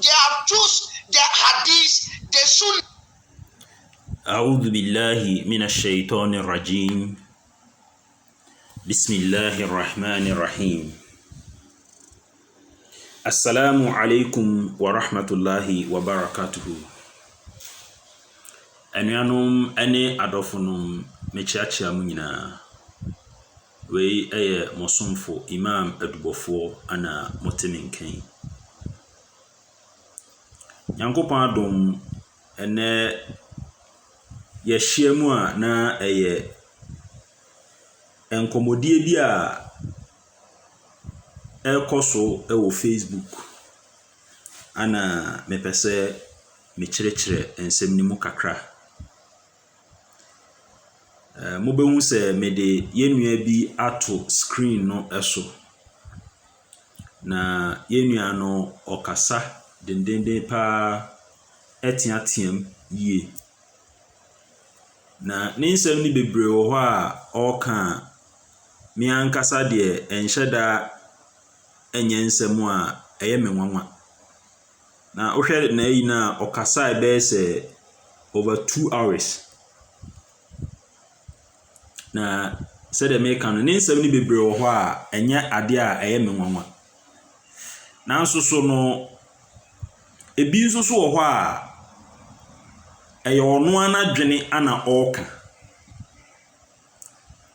they have choose the hadith, the sunnah. أعوذ بالله من الشيطان الرجيم. بسم الله الرحمن الرحيم. السلام عليكم ورحمة الله وبركاته. أنيانم أني أدوفنم مشاچا منينا. وي أي مصنفو إمام أدبوفو أنا متمنكين. Yanko pandom ene yɛhyia mu a na ɛyɛ nkɔmmɔdie bi a ɛrekɔ so ɛwɔ Facebook ana mepɛ sɛ mekyerɛkyerɛ nsɛm no mu kakra. Mobɛhu sɛ mede yɛnnua bi ato screen no ɛso na yɛnnua no ɔkasa dendenden paa ɛteateam yie. Na ne nsɛm ni bebree wɔ hɔ a ɔka me ankasa deɛ ɛnhyɛ da ɛnyɛ nsɛm a ɛyɛ me nwanwa. Na wohwɛ na ayi na ɔkasa ɛbɛyɛ sɛ over 2 hours. Na sɛdeɛ meka no ne nsɛm ni bebree wɔ hɔ a ɛnyɛ adeɛ a ɛyɛ me nwanwa. Nanso so no ebi nso so wɔ hɔ a ɛyɛ ɔno anadwene ana ɔreka.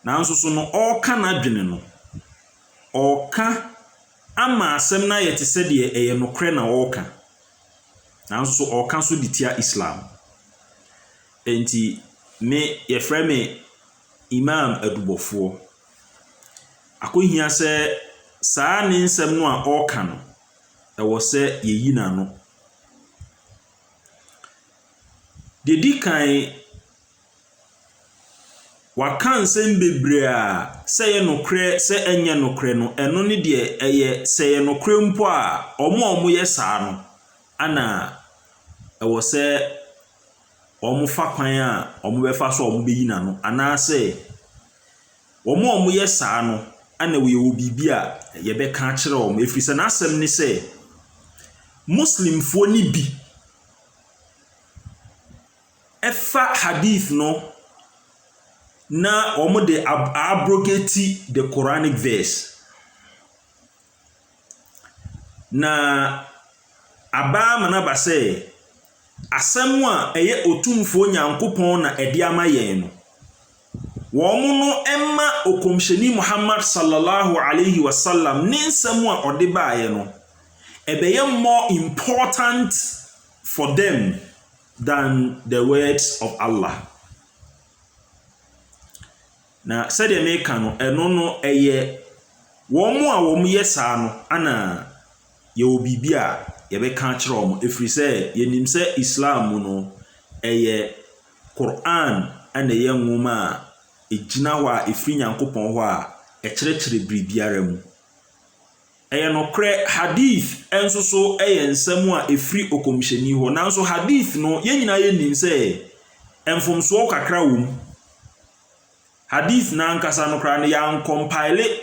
Nanso so no ɔreka n'adwene no ɔreka ama asɛm na yɛ te sɛ deɛ ɛyɛ nokorɛ na ɔreka. Nanso so ɔreka so de tia Islam. Enti me yɛfrɛ me Imam Adubofoɔ. Akɔhia sɛ saa ne nsɛm no a ɔreka no ɛwɔ sɛ yɛyi n'ano. Dedi kan waka nsɛm bebree a sɛ yɛ nokorɛ sɛ ɛnyɛ nokorɛ no ɛno ne deɛ ɛyɛ sɛ yɛ nokorɛ mpo a ɔmo yɛ saa no ana ɛwɔ sɛ ɔmo fa kwan a ɔmo bɛfa so ɔmo bɛyi n'ano anaasɛ ɔmo yɛ saa no ana wɔyɛ biribi a yɛbɛka akyerɛ ɔmo ɛfiri sɛ n'asɛm ne sɛ Muslimfoɔ ni bi ɛfa hadith no na ɔmo de abrogate the Quranic verse. Na abaa manaba sɛ asɛm a ɛyɛ otumfoɔ Nyankopɔn na ɛde ama yɛn no wɔn no ɛma okomhyɛni Muhammad sallallahu alaihi wasallam ne nsɛm a ɔde baeɛ no ɛbɛyɛ more important for them than the words of Allah. Na sɛdeɛ meka no ɛno no ɛyɛ wɔn a wɔn yɛ saa no ana yɛwɔ biribi a yɛbɛka akyerɛ wɔn ɛfiri sɛ yɛnim sɛ Islam mu no ɛyɛ Quran ɛna ɛyɛ nwoma a ɛgyina hɔ a ɛfiri Nyankopɔn hɔ a ɛkyerɛkyerɛ biribiara mu. Ɛyɛ nokorɛ hadith ɛnso so ɛyɛ nsɛm a ɛfiri okomhyɛni hɔ. Nanso hadith no yɛn nyinaa yɛnim sɛ ɛmfomsoɔ kakra wɔ mu. Hadith na ankasa no koraa no yɛankompile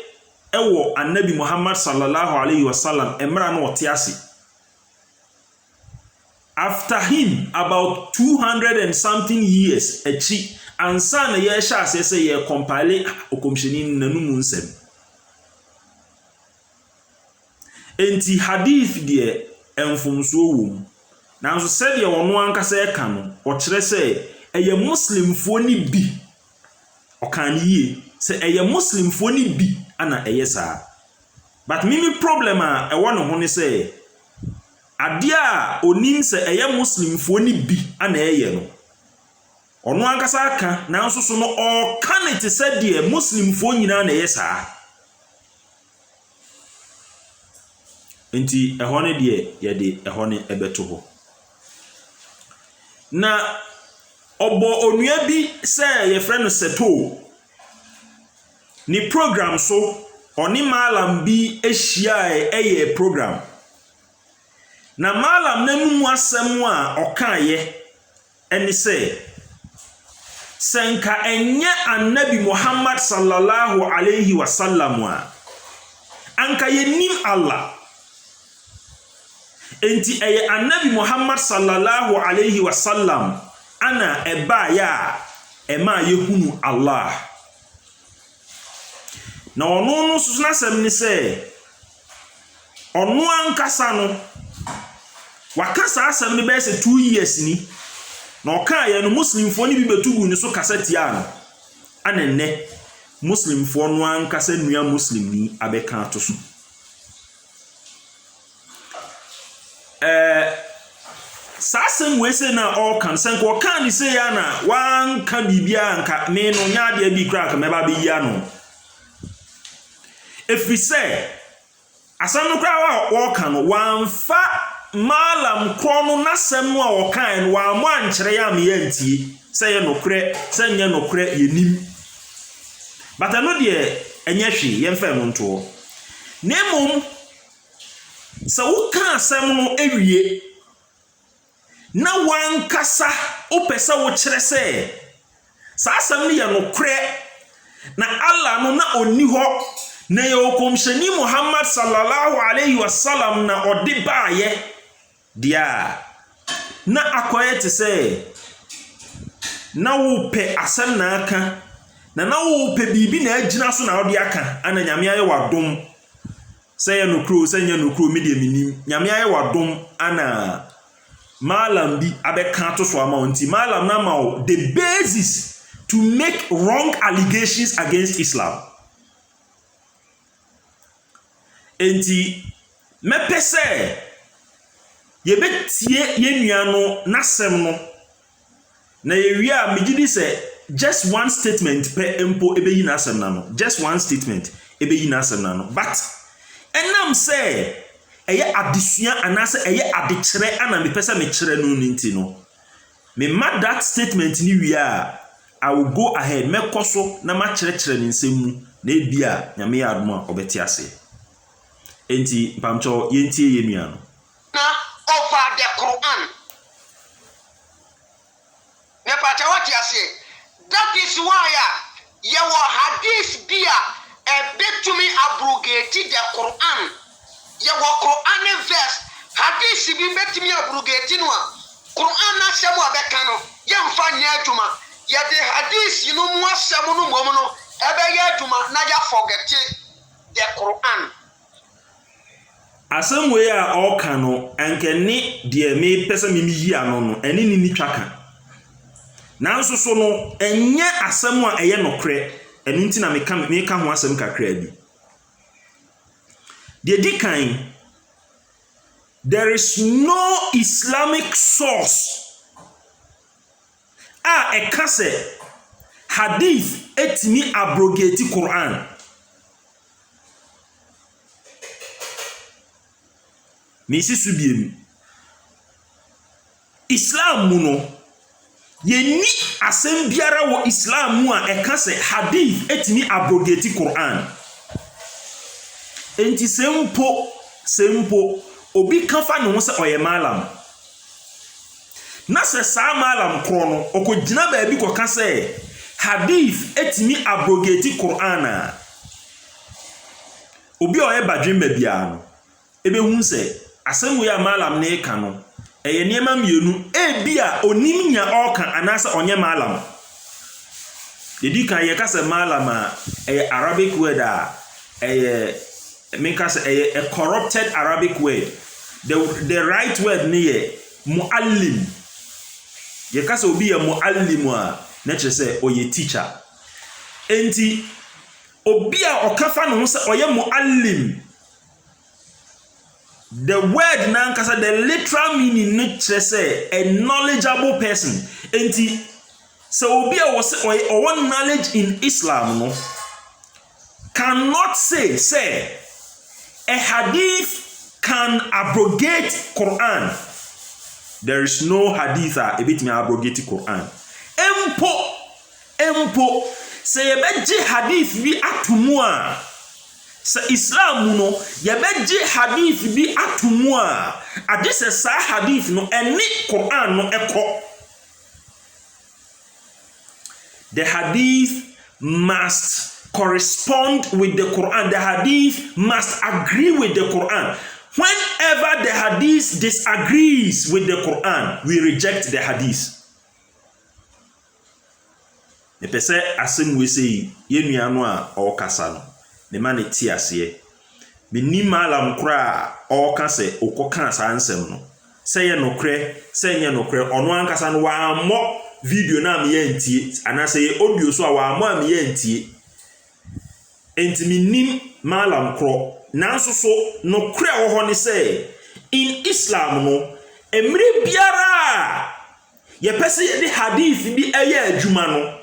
ɛwɔ Annabi Muhammad sallallahu alaihi wasallam ɛmra no ɔte ase. After him about 200 and something years akyi ansa na yɛhyɛ aseɛ sɛ yɛkompile okomhyɛni nanum nsɛm. Enti hadith deɛ ɛmfomsoɔ wɔ mu. Nanso sɛdeɛ ɔno ankasa ɛka no ɔkyerɛ sɛ ɛyɛ Muslimfoɔ ni bi ɔkan yie sɛ ɛyɛ Muslimfoɔ ni bi ana ɛyɛ saa. But mimi problem a ɛwɔ ne ho ne sɛ adeɛ a onim sɛ ɛyɛ Muslimfoɔ ni bi ana ɛyɛ no ɔno ankasa aka nanso so no ɔka ne te sɛ deɛ Muslimfoɔ nyinaa na ɛyɛ saa. Enti ɛhɔ ne deɛ yɛde ɛhɔ ne ɛbɛto hɔ. Na ɔbɔ onua bi sɛ yɛfrɛ no Seto. Ni program so ɔne malam bi ahyia ɛyɛ program. Na malam nanum asɛm a ɔkaayɛ ɛne sɛ nka ɛnyɛ Annabi Muhammad sallallahu alaihi wasallam a anka yɛnim Allah. enti eye annabi Muhammad sallallahu alaihi wasallam ana eba ya ema yehunu Allah na ono no susu na sem ni se ono ankasa no wakasa asem ni be se 2 years ni na oka ye no muslimfo ni bi betugu ni so kasati ano anenne muslimfo no ankasa nua muslim ni abeka to so sasem we se na all can sen ko kan ni se ya na wan ka bibia anka me no nya de bi kra ka me ba bi ya no efise asam no kra wa kan no wan fa malam krono nasem no a wo kan no wa mo ankyere ya me yantie se ye nokre se nye nokre yenim bata no de enye hwe ye mfa no nto nemum se wo kan asem no ewie na wankasa opese wo kyere se sa asem ne ye nokre na Allah no na onni ho na ye okomshani Muhammad sallallahu alaihi wasallam na odi baaye dia na akoye te se na wo pe asem na aka na wo pe bibi na agina so na odi aka ana nyame aye wadom se ye nokro se nye nokro me de minim nyame aye wadom ana malam bi abeka to so amount malam na ma the basis to make wrong allegations against Islam enti mepese yebetie yenua no nasem no na yewia megidi se just one statement per empo ebeyi nasem na no just one statement ebeyi nasem na no but enam se eye adesua anase eye adekere ana mepese me kere no nti no me ma that statement ni wia I will go ahead mekoso na ma kere ni nsemu na ebia nyame ya adoma obeti ase enti pamcho yentie yenua no na over the Quran me pata what you say that is why your hadith dia a bit to me abrogate the Quran your Quran verse hadith bi bet me abrogate no Quran na semo abeka no yemfa nya adwuma ye de hadith you know mo asemo no mom no ebe ya adwuma na ya forget the Quran asem we a oka no anke ni de me pese me yi ano no eni ni twaka nanso so no enye asem a eye nokre enu nti na me ka ho asem kakra bi de dikan there is no Islamic source ekase hadith etimi abrogate Quran mesi subiem Islam mu no yeni asem biara wo Islam mu a ekase hadith etimi abrogate Quran enti sempo obi kafa ne ho se oye malam na se sa malam kro no okogina ba bi koka se hadith etimi abrogate Quran a obi oye badwemba bia no ebe hu se asem we malam ne ka no eye niema mienu bia onim nya oka anasa onye malam dedi kan ye ka se malam a eye Arabic word a eye make us a corrupted Arabic word. The right word ni muallim. Ye kasa obi ya muallim a na kire se oye teacher. Enti obi a okafa no se oye muallim. The word na kasa the literal meaning ni kire se a knowledgeable person. Enti so obi a was oye own knowledge in Islam no cannot say a hadith can abrogate Quran. There is no hadith a bit me abrogate Quran. Empo say yebeji hadith bi atumu a say Islam no yebeji hadith bi atumu a ade se sa hadith no eni Quran no eko. The hadith must correspond with the Quran. The hadith must agree with the Quran. Whenever the hadith disagrees with the Quran, we reject the hadith. The person asem we say yenua no a okasa no me ma ne ti ase me ni malam kra oka se okoka sa ansem no se ye nokre se nye nokre ono ankasa no wa mo video na me yantie anase ye audio so a wa mo am yantie enti me nim malam kro nanso so nokre wo ho ne se in Islam no emre biara ye pese ye de hadith bi eye adwuma no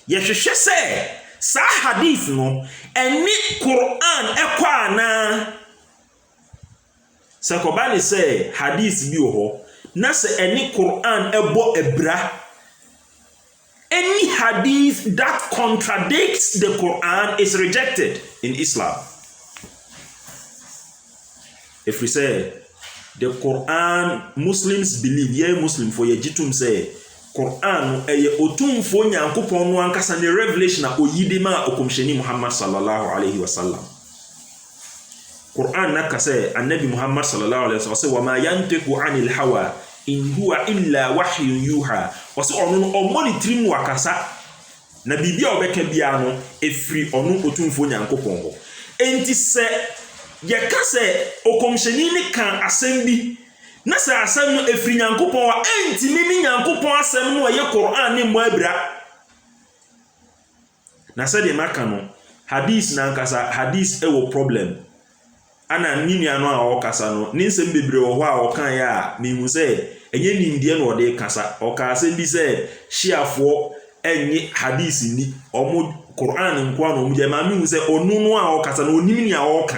yehwehwe se sa hadith no eni Quran ekwa ana se ko ba ni se hadith bi ho na se eni Quran ebo ebra. Any hadith that contradicts the Quran is rejected in Islam. If we say the Quran, Muslims believe, yeah, Muslim for yejitum say Quran eye otumfo nyankopon no ankasa ne revelation a oyidema okomsheni Muhammad sallallahu alaihi wasallam. Quran nakase annabi Muhammad sallallahu alaihi wasallam wa ma yantiqu anil hawa in huwa illa wahyun yuha. Wasi onu omonitrim wakasa na bibia obeka bia no efri onu otumfo nyankopon ho. Enti se ye ka se okomsheni ne kan asem bi na se asem no efri nyankopon wa enti mimi nyankopon asem no ye Quran ne mo abra. Na se de maka no hadith na nkasa hadith ewo problem. Ana nini ano a okasa no ni nsem bebre wo ho a okan ya mehu se enye nimdie no ode kasa okase bi se shiafo enye hadith ni omo Quran nko ano mu je ma mehu se onu no a okasa no onim ni a oka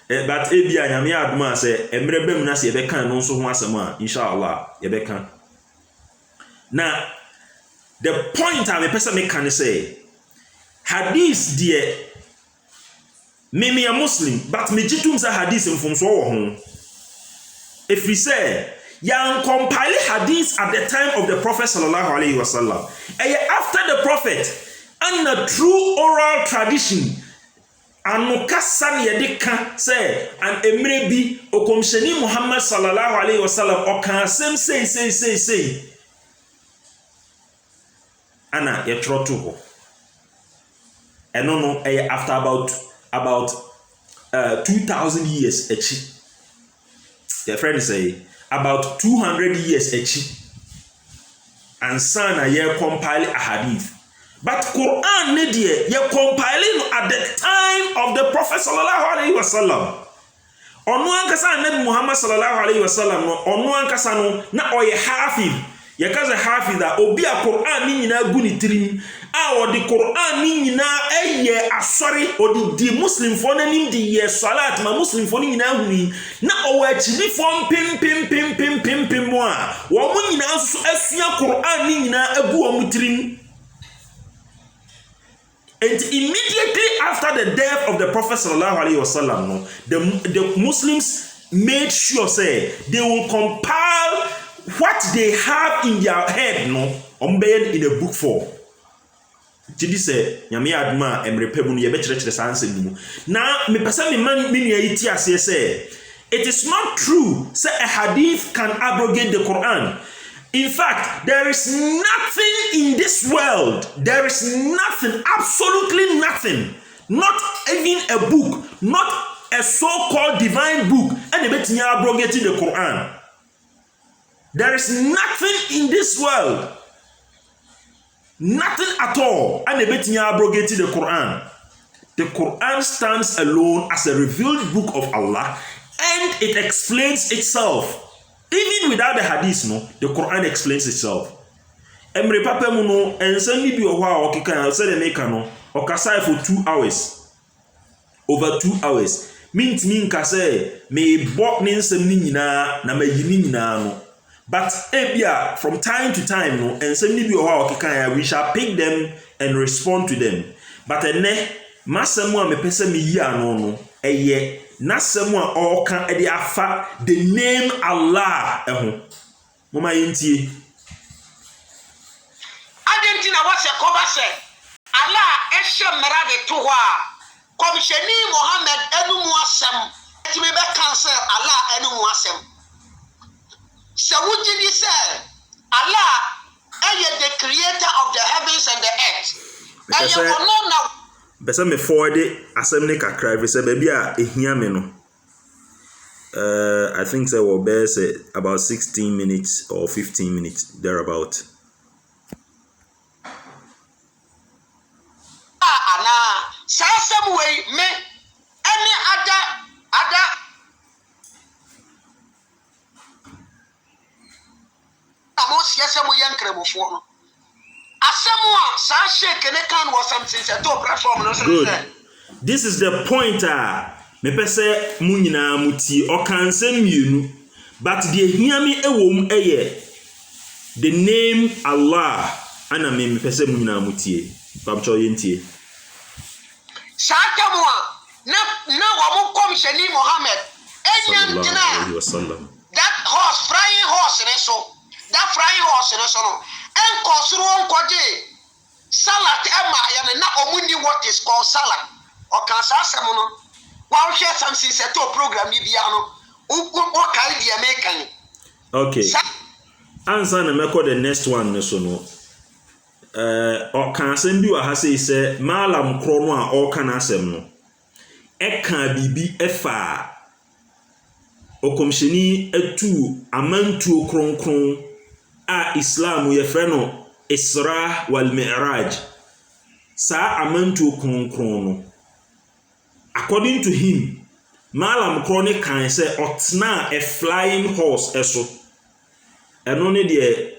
but ebi anyame aduma se emre bem na se be kan no so ho asem a inshallah ye be kan. Na the point I me person me can say hadith die me a Muslim, but me jitum sa hadith mfomso wo ho. If we say yan compile hadith at the time of the Prophet sallallahu alaihi wasallam, after the Prophet and the true oral tradition anu kasa ne de ka say an emre bi okomsheni Muhammad sallallahu alaihi wasallam o kan asem say ana ye troto ho eno no after about 2000 years echi. Your friend say about 200 years echi and sana ye compile a hadith. But Quran ne die ye compiling at the time of the Prophet sallallahu alaihi wasallam. Onu ankasa Nabi Muhammad sallallahu alaihi wasallam no onu ankasa no na oye hafiz. Ye kaza hafiz da obi a Quran ni nyina gu ni tirim a odi Quran ni nyina eye asori odi di Muslim fo nanim di ye salat ma Muslim fo ni nyina huni na owa chini fo pim mo a wo mo nyina so afia Quran ni nyina agu wo mutirim. And immediately after the death of the Prophet sallallahu alaihi wasallam no the Muslims made sure say they will compile what they have in their head no in a book form. Jidi say nyame aduma emrepebu no ye be kire sanse nimu na me pesa me man me nua yiti ase say it is not true say a hadith can abrogate the Quran. In fact, there is nothing in this world, there is nothing, absolutely nothing, not even a book, not a so-called divine book, and a bit abrogating the Quran. There is nothing in this world, nothing at all, and a bit abrogating the Quran. The Quran stands alone as a revealed book of Allah, and it explains itself. Even without the hadith, no, the Quran explains itself. Emre papa mu no ensani bi ohwa okika say the make no okasai for 2 hours. Over 2 hours. Mean ka say me bok ni nsem ni nyina na mayini nyina no. But ebia from time to time no ensani bi ohwa okika we shall pick them and respond to them. But ene masemu a me pese me yi ano no eye nasemu a oka ede afa the name Allah eho mama yintie adentina wase koba se Allah ehye mera de to ho a komsheni Muhammad enumu asem etime be cancel Allah enumu asem se wujidi say Allah is the creator of the heavens and the earth. Besa me forward asem ne kakra we say baby a ehia me no. I think say we be say about 16 minutes or 15 minutes thereabout. Some way me any other amos yesemo yankremofo no asemo a sa shake ne kan was something say to platform no say. This is the point me pese mu nyina muti o kan sem mienu but the hear me ewom eye the name Allah ana me pese mu nyina mutie pamcho yentie Sakamwa na wamu komsheni Muhammad sallallahu alaihi wasallam that horse flying horse no en kosuru onkoje salad ema ya na omuni what is called salad o kan sa asem no wa hwe something set up program ni bia no o kai dia mekan okay answer na meko the next one ne so no o kan asem bi wa ha say malam kro no a o kan asem no e kan bibi efa okomsheni atu amantu kronkron a Islam ye frɛ no Isra wal Mi'raj sa amantu kronkron no according to him malam kro ne kan sɛ otna a flying horse eso eno ne de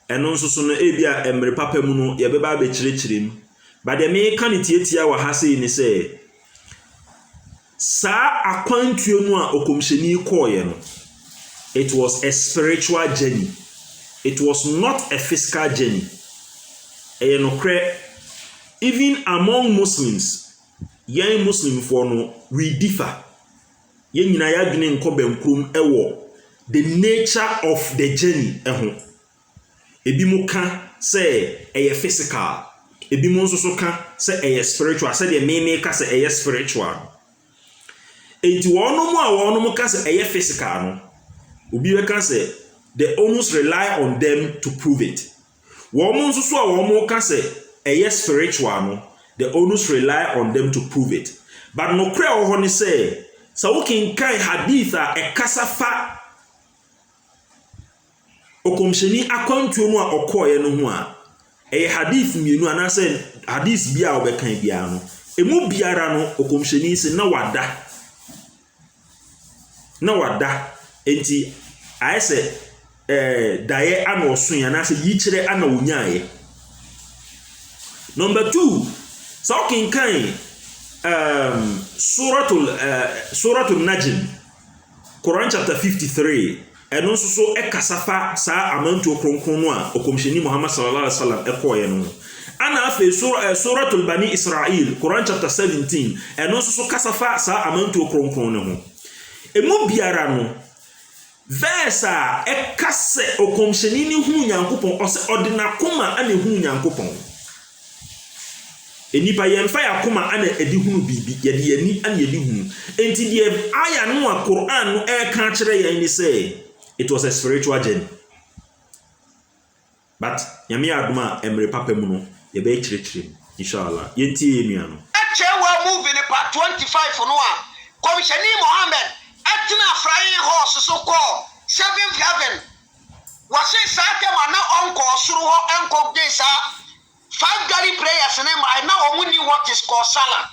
eno nso so no ebia emre papa mu no ye beba be kyerɛkyerɛ mu but de me kan tietia wa ha sei ni sɛ sa akwantuo mu a okomsheni kɔɔye no it was a spiritual journey. It was not a physical journey. Even among Muslims, young Muslim for no, we differ. The nature of the journey. Ebi ka say a physical. Ebi mo nso ka say a spiritual. Say the me ka say a spiritual. Enti wono mo a wono mo ka say a physical no. Obi we can say the onus rely on them to prove it. Woman so a woman can say a spiritual no, the onus rely on them to prove it. But no kra o ho ni say so kin kai hadith a kasafa okomsheni akwantuo no a okoye no ho a e hadith mienu ana say hadith bia obekan bia no emu biara no okomsheni se na wada enti I say daye ana osun ya na say yikyere ana wonyaye. Number 2 so kin kan suratul najm Quran chapter 53 eno nso so ekasafa sa amantu okronkron no a okomsheni Muhammad sallallahu alaihi wasallam ekoye no ana afi suratul bani Israel Quran chapter 17 eno nso so kasafa sa amantu okronkron no ho emu biara no verse a ekase okomsheni ni hu nyankopon ose odinakoma ana hu nyankopon enipa yemfa yakoma ana edi hunu bibi yede yani ana yedi hunu enti die aya no a Quran no ka kire yan ni say it was a spiritual journey but yami aduma emre papa mu no ye be kire inshallah yenti enua no achewa movie ni part 25 no a komsheni Muhammad atina flying horse so call 7th heaven was say sake mana onko suru ho enko desa 5 gari prayers na ma na omuni what is called salat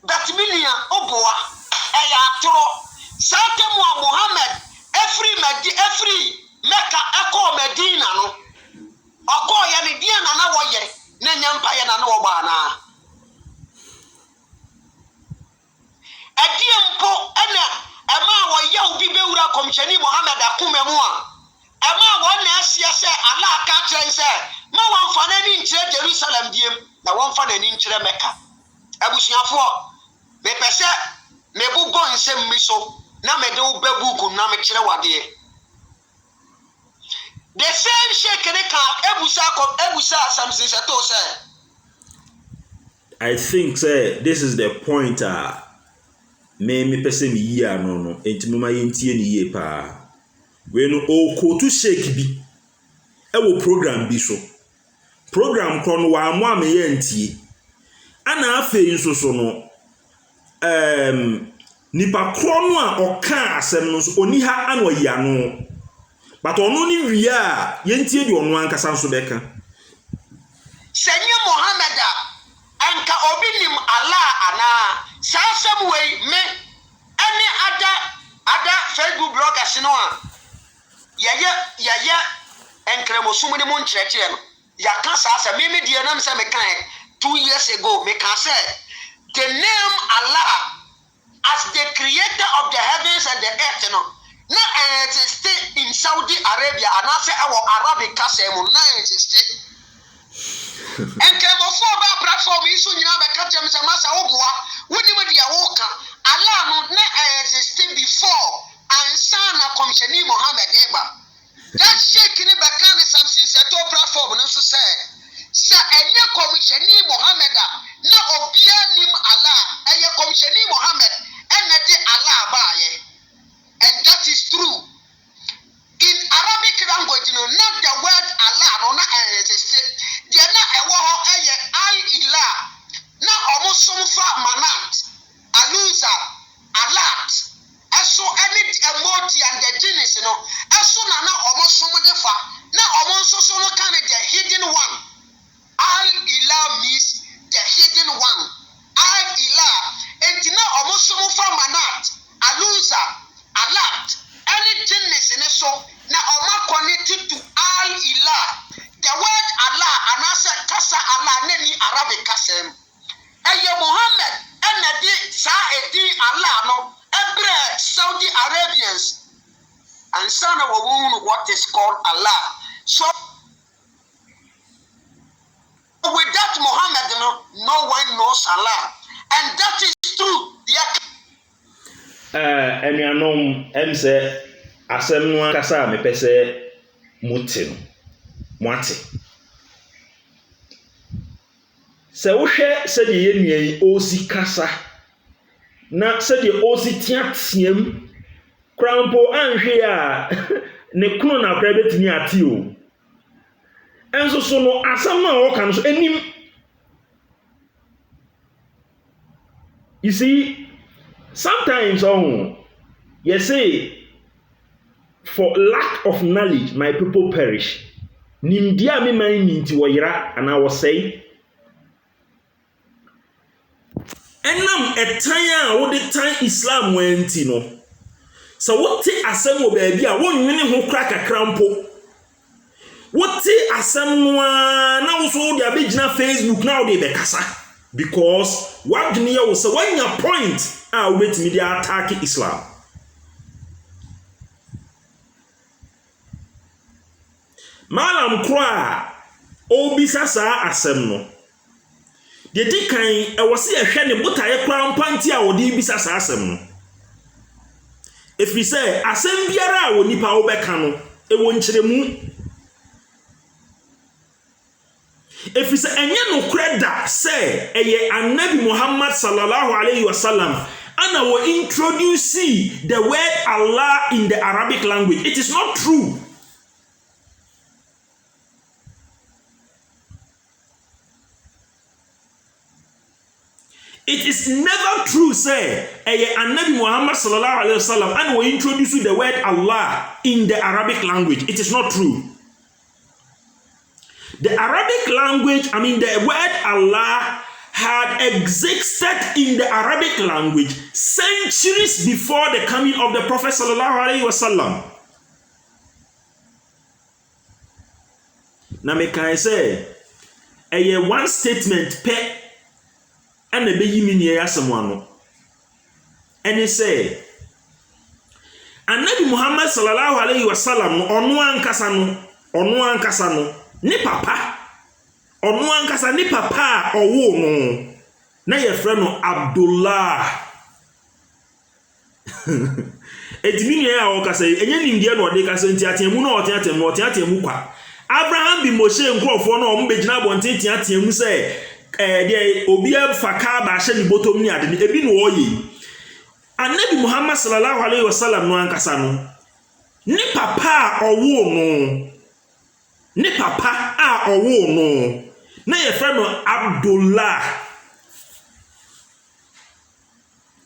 that million oboa eya tro sake mu Muhammad every Mecca eko Medina no oko ya ni dia na woye na nyampa ya na wo ba na ediempo ena ema wo ya obi bewura komsheni Muhammad akumemu a ema wo na asia se Allah ka kire se ma won fa na ni nkire Jerusalem diem na won fa na ni nkire Mecca abusuafo me pese me bu go nsem mi so na me de wo babuku na me kire wade the same sheikh ne ka ebusa samsin seto se I think say this is the point me pese me yi ano no enti ma yentie ni ye pa we no o kotu shake bi e wo program bi so program kro no wa mo ame yentie ana afi nso so no nipa kro no a oka asem no so oni ha ano yi ano but ono ni wi a yentie di ono ankasa nso beka Senye Muhammad anka obinim Allah ana sasem we me any other Facebook bloggers no a yeye enkremosumu ni mo nkyerɛkyerɛ no ya ka sasa me die nam se me kan 2 years ago me can say the name Allah as the creator of the heavens and the earth no na exist in Saudi Arabia and I say our Arabic kasem na exist and kemofo ba platform isu nyina be ka tem se masa oboa wodi wodi ya woka Allah no na exist before ansa na komshani Muhammad eba that sheikh ni be kan something seto platform no so say sa enye komshani Muhammad na obia nim Allah eye komshani Muhammad enete Allah ba ye and that is true in Arabic language no not the word Allah no na exist dia na ewo ho eye al ilah na omosomfa manat alusa alat eso any emoti and the genius no eso na omosom de fa na omonsoso no kan the hidden one al ilah means the hidden one al ilah entina omosomfa manat alusa alat any genius ne so na oma connected to al ilah the word Allah anasa kasa Allah nani Arabic kasem eye Muhammad enadi sa edi Allah no ebre Saudi Arabians and son of what is called Allah so with that Muhammad no one knows Allah and that is true enuanom say asem no kasa me pese mutim mwate se wohwe se de yenua osi kasa na se de osi tiatiam krampo anhwe a ne kunu na kra betimi ati o enso so no asam na wo kan so enim you see sometimes you say for lack of knowledge my people perish nimdia me man nti woyira ana wo sei enam etan a wo de tan Islam wanti no so wote asem wo ba bia wonwene ho kra kakra mpo wote asem no na wo so de abegina Facebook na wo de be kasa because what dunia wo say when your point wo betimi de attack Islam malam kra obisa sa asem no de dikan e wo se ehwe ne botaye kra mpanti a wo de bisa sa asem no efi say asem biara a wo nipa wo beka no e wo nkyeremu efi say enye no kreda say eye annabi Muhammad sallallahu alaihi wasallam ana wo introduce the word Allah in the Arabic language. It is not true. It is never true, say, Annabi Muhammad sallallahu alaihi wasallam, and we introduce the word Allah in the Arabic language. It is not true. The Arabic language, the word Allah had existed in the Arabic language centuries before the coming of the Prophet sallallahu alaihi wasallam. Now, me can say, one statement per. And the baby mini someone and they say Annabi Muhammad sallallahu alaihi wasallam onu ankasa no ni papa onu ankasa ni papa owo no na ye frɛ no Abdullah edimi ya o kasa enye nimdie no de kasa nti atemu no otiatemu kwa Abraham bi Moshe nkrofo no o mbegina bonte tiatemu say de obi afa ka ba hye ni bottom ni ade ni ebi no oyi Anabi Muhammad sallallahu alaihi wasallam no ankasa no ni papa a owo no na ye fra no Abdullah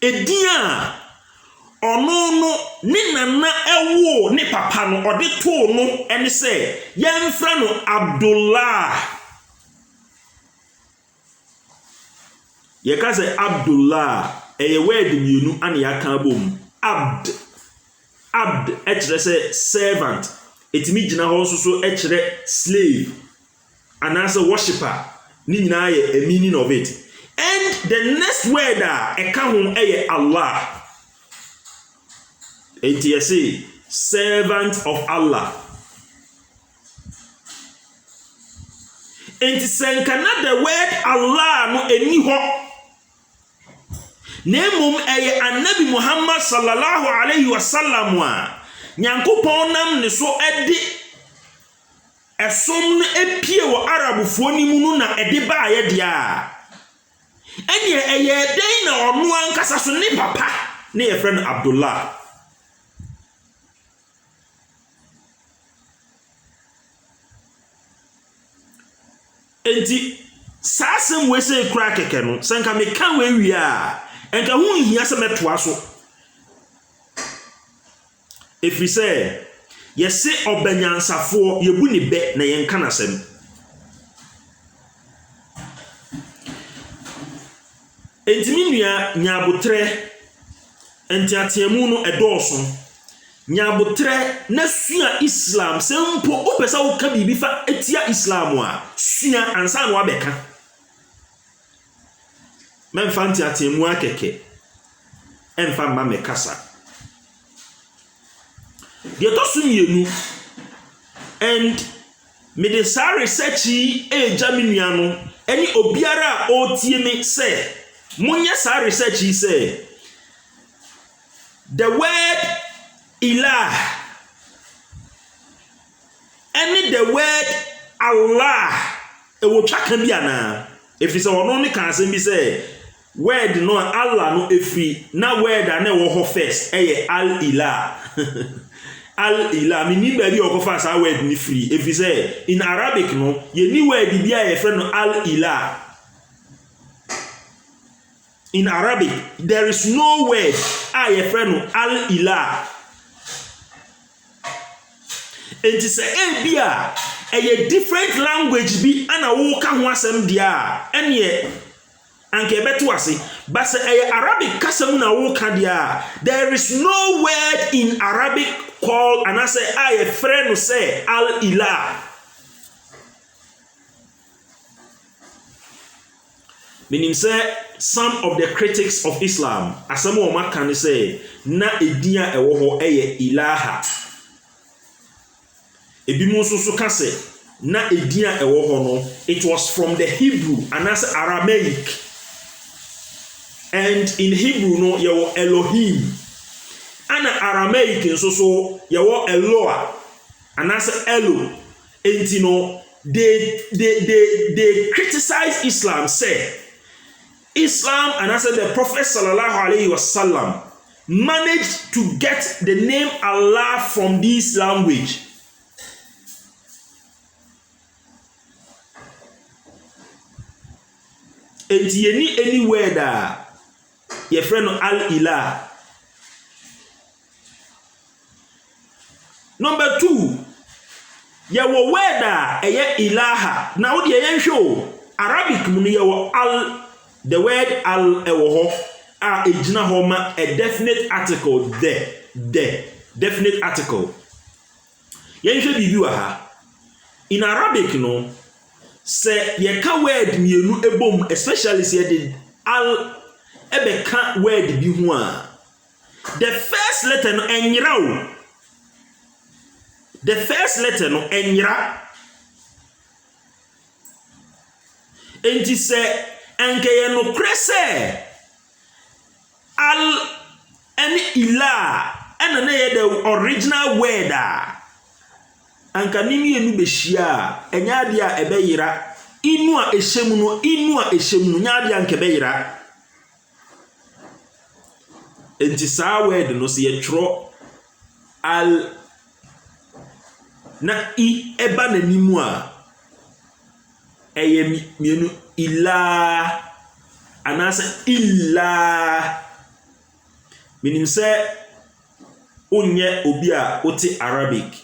edia ono no ni nana ewo ni papa no ode to no ene se ye fra no Abdullah ye ka se Abdullah eye word mienu ane yaka bom abd ekire se servant etimi gina ho so ekire slave anasa worshipper ni nyina ye a meaning of it. And the next word eka ho eye Allah. Enti say servant of Allah. Enti senkana the word Allah no eni ho. Nemum eye Anabi Muhammad sallallahu alaihi wasallam wa Nyankopon nam ne so edi esom no epie wo Arabufo ni mu no na edi ba ye dia eni eye den na ono ankasa so ne papa ne ye friend Abdullah enti sasem we se kura keke no sanka me kan we wi a enka hu hia se metoa so efri se yese obanyansafo yebu ni be na yenka nasem entimi nua nyabotre entiatemu no edoso nyabotre na sua Islam se mpo opesa wo ka bibi fa etia Islam a sua ansa no abeka memfa entiatemu akeke emfa mma mekasa de to so mienu and me de sa research Germany no eni obiara o tie me say munya sa research say the word ilah and the word Allah e wo twaka bi ana efi se wono ne kan asem bi say word no Allah no efi na word na wo ho first al ilah al ilah mini ba bi okofa sa word ni free efi say in Arabic no ye ni word bi a ye friend no al ilah. In Arabic, there is no word a friend al ilah. It is a different language bi ana wo ka ho asem dia ene anke beto ase but say Arabic kasam na wo ka dia there is no word in Arabic called and I say a friend say al ilah. Meaning say some of the critics of Islam asamo o maka ne say na edia ewo ho eye ilaha ebi mo so ka say na edia ewo ho no it was from the Hebrew and as Aramaic, and in Hebrew no yewo Elohim ana Aramaic so yewo Eloah and as Elo enti no they criticize Islam say Islam and I said the Prophet sallallahu alaihi wasallam managed to get the name Allah from this language. And any word your friend al ilah. Number 2, your word ilaha. Now the yen show Arabic muni your al. The word al ewoho ejina homa a definite article the definite article. Yenhwe bibi wa ha. In Arabic no say ye ka word mienu ebom especially say the al ebe ka word bi ho a the first letter no enyira o. The first letter no enyira. Enti say enke ye no krese al any ilah ena na ye the original word anka nimi enu behia enya dia ebe yira inu a ehyem no nyaade anke beyira enti saa word no se yetro al na I eba nanimu a eye mienu ila anasa illa menim se onye obi a oti Arabic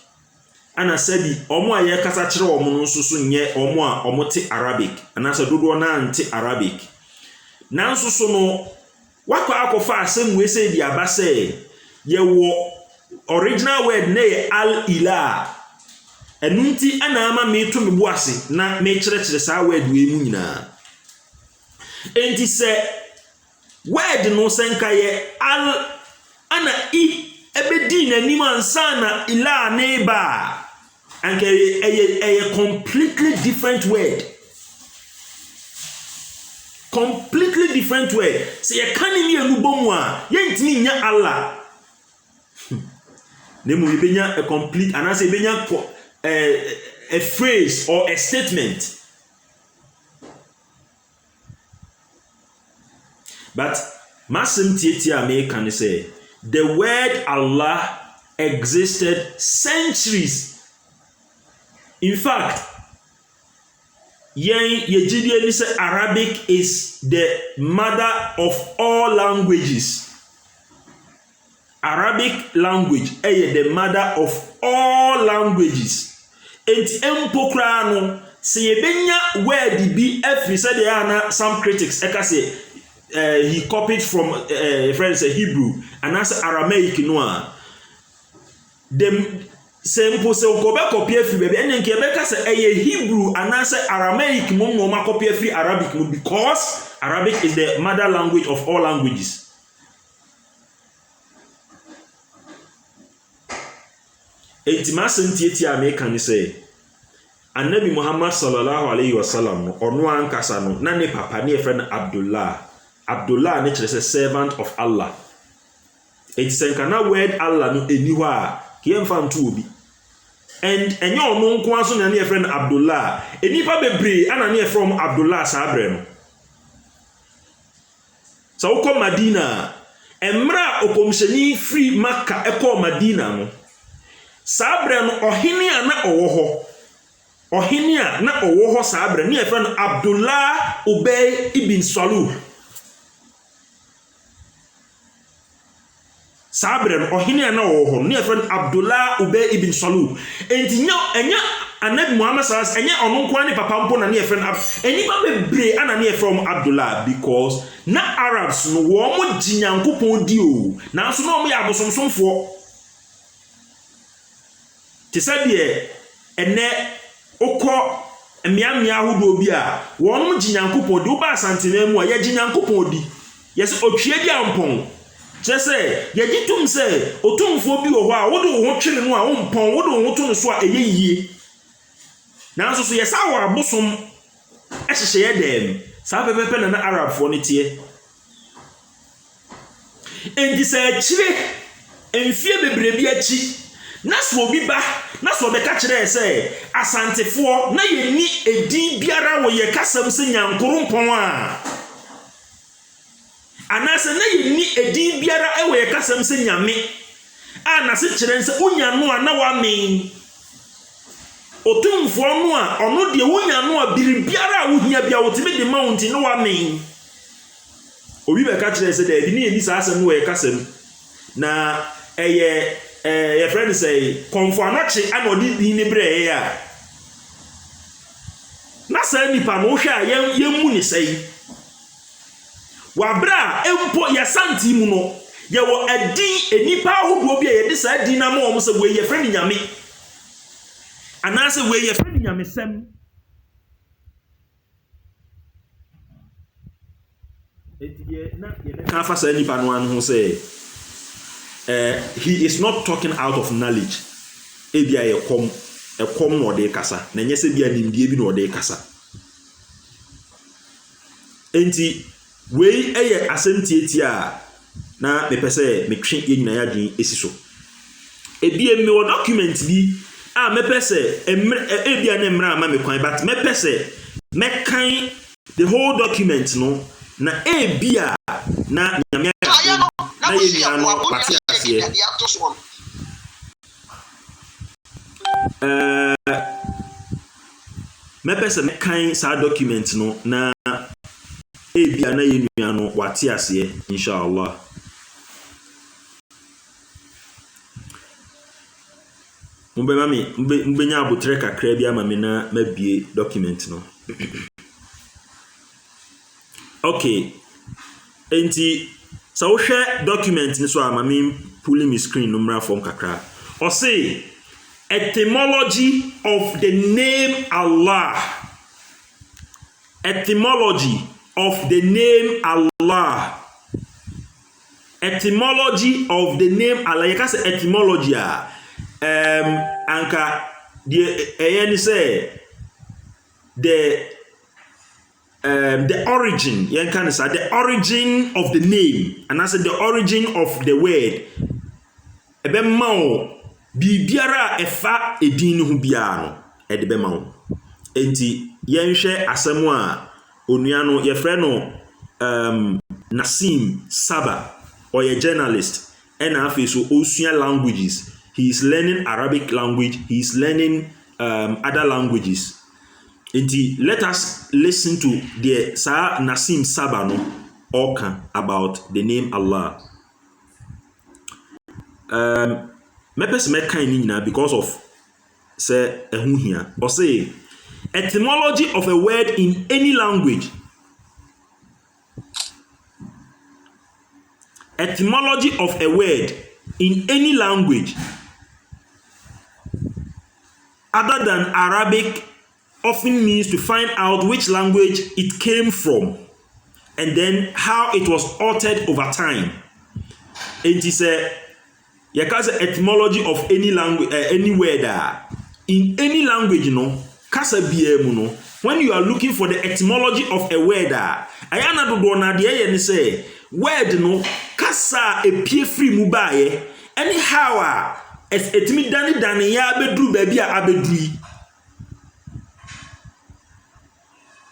ana sabi omo aye kasa kire omo no nso nye omo a omote Arabic anasa dodo na ante Arabic nanso so no wakwa akofa asem we se di abase ye wo original word na al ila enunti ana ama me to me boase na me kire saa word we mu nyina enti se word no senka ye al ana I ebedi nanim ansa na ila ne ba anke a completely different word. Completely different word. Se ye kan ni enu bomu a ye ntimi nya Allah. Nemu yebenya a complete and as yebenya a phrase or a statement. But masem tietia me can say the word Allah existed centuries. In fact, Yejidie say Arabic is the mother of all languages. Arabic language is the mother of all languages. And empokra no se yebenya word bi every said there some critics say he copied from friends Hebrew and as Aramaic no them simple se ko be copy free baby and nke be ka say Hebrew and as Aramaic mo ma copy free Arabic mo because Arabic is the mother language of all languages. Etimasen tietia me kan say Annabi Muhammad sallallahu alaihi wasallam no ono ankasa no na ne papa ne friend Abdullah ne kire say servant of Allah. It's a kana word Allah no eni ho a kiemfa nto obi. And enye ono nko aso na ne friend Abdullah enipa bebre ana ne from Abdullah sabre no. So ko Madina emra okomsheni free Makkah eko Madina no. Sabre no ohini a na owo ho. Ohini a na owo ho sabre ne friend Abdullah Ubay ibn Salul. Sabre no ohini a na owo ho ne friend Abdullah Ubay ibn Salul. Enti enya Anabi Muhammad sallallahu alaihi wasallam enya ono nko ani papa mpo na ne friend enipa bebre ana ne from Abdullah because na Arabs no wo mo jinyankopon di o na so no mo ya abosomsomfo. Tisabie ene okọ emiamia ahodo bi a won mu jinyankopon di uba asantena mu a ye jinyankopon di yes otwie di ampon chese ye gitum se otumfo bi wo ho a wodo wo twere no a wompon wodo wo to no so a eyeyie nanso so yes awo abosom ehye ye dem sa pepepe na Arab fo ne tie endi se chire enfie bebre bi achi na so obi ba na so be ka kire se asantefo na ye ni edin biara wo ye kasam se nyankorompon a anase na ye ni edin biara e wo ye kasam se nyame a na se kire se unya no a na wa men otumfo no a ono de unya no a biri biara a wo hia bia wo timi de mountain no wa men obi be ka kire se da bi ni eni sa asem wo ye kasam na eye your friend say konfuanachi anodi ni bre ya na sa nipa no hwe a yemu ni sei wa bra empo ya santi mu no ye wo adin enipa ahodo bi ye de sa adin na mo se we ye friend nyame anase we ye friend nyame sem etie na ye ka fa sa nipa no an ho say he is not talking out of knowledge. Ebia ye kom no de kasa. Na nyese bia nimdie bi no de kasa. Enti we eye asentietia na me pese me twe ye nyina ya din esiso. Ebia me o document bi a me pese ebia na mra ma me kwan but me pese mekan the whole document no na ebia na nyame na yenya no pate ase mepese mekan sa document no na ebia na yenya no wate ase inshallah. Mbenya abotre kakra bi ama me na mabie document no. Okay. Enti so wo hwɛ document ni so ama me pulling my screen no mra form kakra. Or say etymology of the name Allah. Etymology of the name Allah. Etymology of the name Allah. You can say etymology anka the say the origin the origin of the name, and I said the origin of the word ebemma bibiara efa edin ho bia no edebemma wo enti yenhwe asemu a onua no yefre no Nassim Saba, or a journalist, and afi so osua languages. He is learning Arabic language. He is learning other languages. Let us listen to the Nassim Saba no Oka about the name Allah. Mepes mekan ni nyina because of say ehun hia. Or say etymology of a word in any language. Etymology of a word in any language other than Arabic often means to find out which language it came from and then how it was altered over time. It is a etymology of any language, any word in any language, kasa biemu no. When you are looking for the etymology of a word, ayana do na de ye ni say word no kasa epie free mu baaye anyhow etimi dani ya abedru baabi a abedru.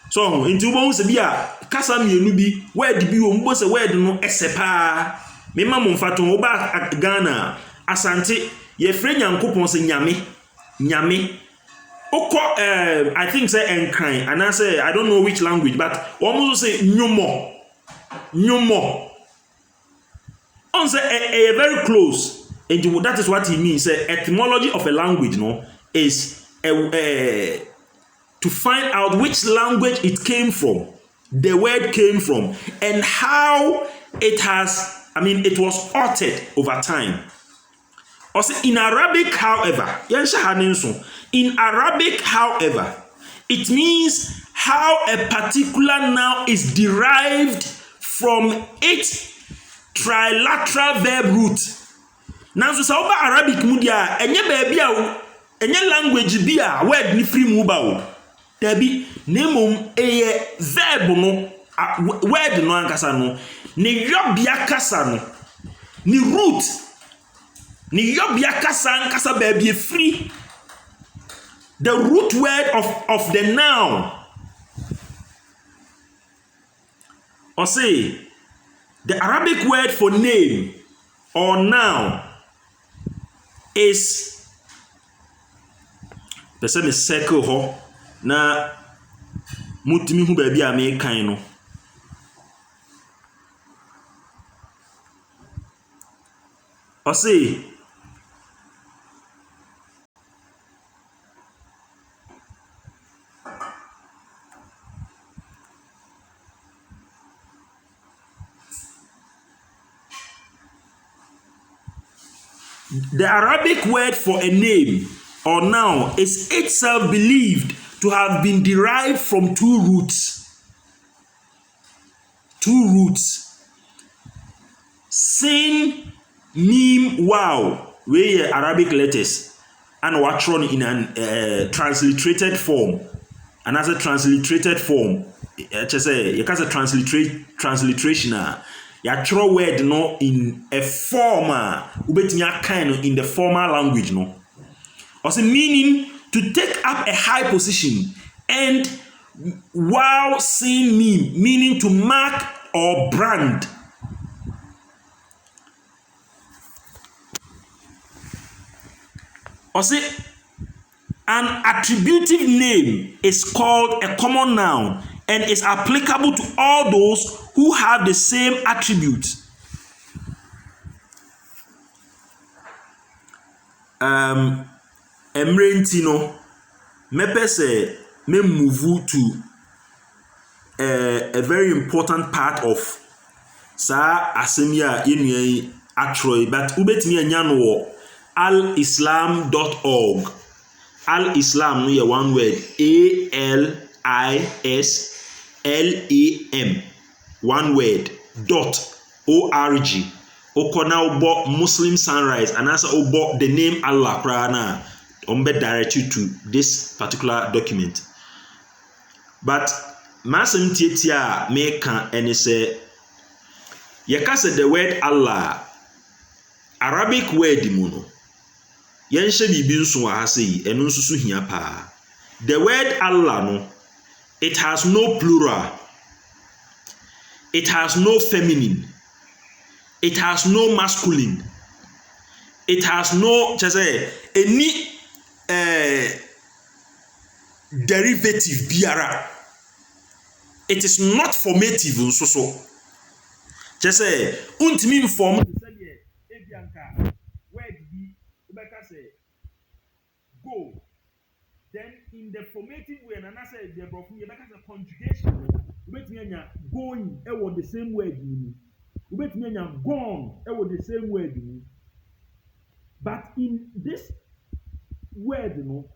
So into won se bia kasa mienu bi word bi wo mbo se word no esepa me ma mo mfato wo ba Ghana asante ye frɛ nyankopon se nyame oko I think say enkran and I say I don't know which language but almost say nyumo on say a very close. And that is what he means. Etymology of a language is to find out which language it came from, the word came from, and how it was altered over time. Also, in Arabic, however, it means how a particular noun is derived from its trilateral verb root. Now, so over Arabic media, enye language bi a word ni free mu ba o. Tabi nemom verb no word no ankasa no ne yobia kasa no ni root ni yobia kasa ankasa ba bi free. The root word of the noun. Or say the Arabic word for name or noun is the same circle ho na mutimi hu ba bi a me kan no. Or say the Arabic word for a name or noun is itself believed to have been derived from two roots. Sin, mim, wow, where Arabic letters and what's written in an transliterated form. And as a transliterated form, you can say transliteration. Ya throw word no in a form ubetimi kind in the formal language no. Also meaning to take up a high position and while saying meaning to mark or brand. Or say, an attributive name is called a common noun and is applicable to all those who have the same attributes. Emrenti no, mepe se me move to a very important part of sa asemia yenue atroy, but ubetimi anya no wo alislam.org. Al-Islam no ye one word, ALISLAM, one word, .org. Okona ubo Muslim Sunrise, and as ubo the name Allah Qur'ana, umbe direct you to this particular document. But masem tietia meka ene se yeka se the word Allah, Arabic word mu no yɛnhyɛ biribi nso wɔ ha sei ɛno nso so hia paa. The word Allah no, it has no plural, it has no feminine, it has no masculine, it has no any derivative biara. It is not formative nso so. Kyerɛ untimi inform sɛdeɛ ebianka word bi ubeka say go, then in the formative way and I say the broken ubeka say conjugation ubetumi anya going ewo the same word ni, ubetumi anya gone ewo the same word ni. But in this word no,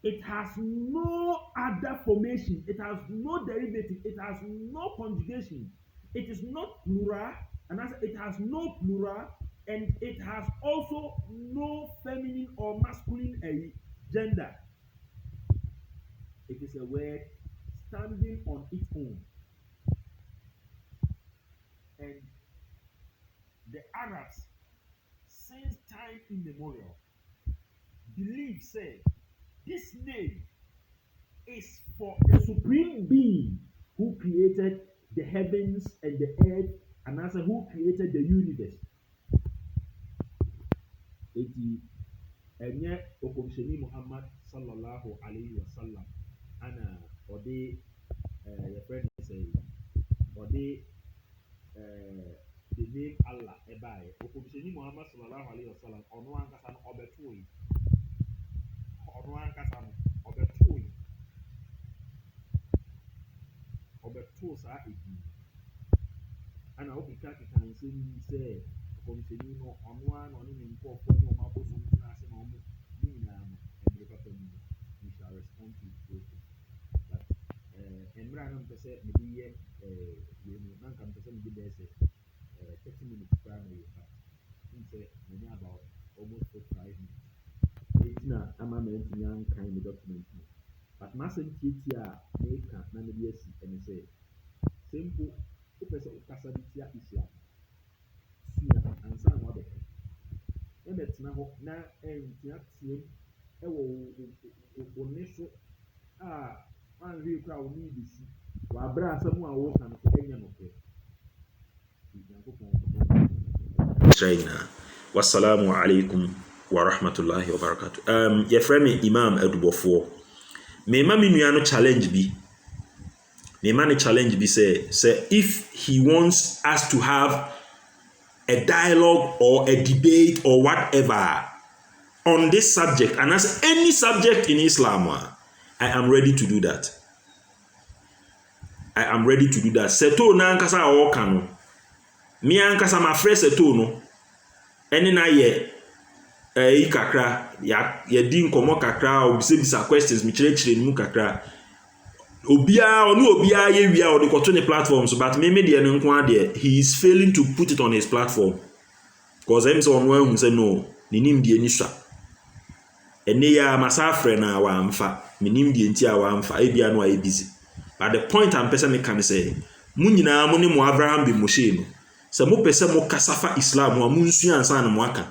it has no other formation, it has no derivative, it has no conjugation, it is not plural, and it has no plural, and it has also no feminine or masculine gender. It is a word standing on its own. And the Arabs, since time immemorial, believe, say, this name is for the supreme being who created the heavens and the earth, and also who created the universe. Eti enye okomsheni Muhammad sallallahu alayhi wa sallam ana ode your friend say ode the name Allah ebaye okomsheni Muhammad sallallahu alayhi wa sallam ono ankasa no obetoi obeto sa edi ana okika kan se ni se okomsheni no ono an oni ni nkofo no ma boso na ase no mo ni na no emre papa ni we shall respond to it. But emra na mpese me di ye yenu na nka mpese me di be se 30 minutes para no ye ha nse me about almost 45 minutes na ama me ntimi an kan me document no. But masem tiatia meka na me di asi ene se simple upese ukasa bitia Islam sua ansa na wabe e betina ho na entia tiem e wo oneso an ri kra wo ni bisi wa bra asem a wo kan ko enya no pe China. Wassalamu alaikum wa rahmatullahi wa barakatuh. Your friend Imam Edubofo. Me ma me nua no challenge bi. Me ma no challenge bi say if he wants us to have a dialogue or a debate or whatever on this subject, and as any subject in Islam, I am ready to do that. I am ready to do that. Seto na ankasa o kanu. Me ankasa ma frɛ seto no. Eni na ye kakra ya di nkomo kakra obisa questions mi chire mu kakra. Obia ye wia o de koto ne platforms, but me de no nko ade he is failing to put it on his platform. Because him say on one say no, ni nim de ni swa. Ene ya masafre na wa amfa, me nim de nti a wa amfa, e bia no a busy. But the point am person me can say, mu nyina mo ne mo Abraham bi mo hye no. Se mo pese mo kasafa Islam mo nsu ansa na mo aka.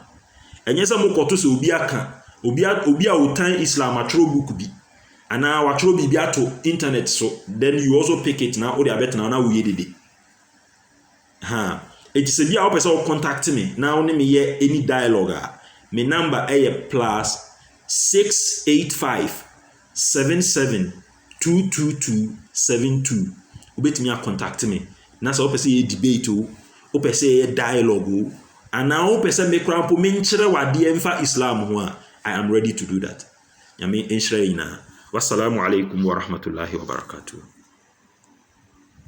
Enye se mo koto se obi aka, obi a otan Islam atro book bi. ana watro bibia to internet so then you also pick it na o de abet na wo yedede ha it is bia o pese o contact me na o ne me ye any dialogue a me number plus 685 77 22272 obetimi a contact me na so o pese ye debate o pese ye dialogue ana o pese me krampo me nkyere wade emfa Islam ho a I am ready to do that. Yami enshre ina. Wassalamu alaikum wa rahmatullahi wa barakatuh.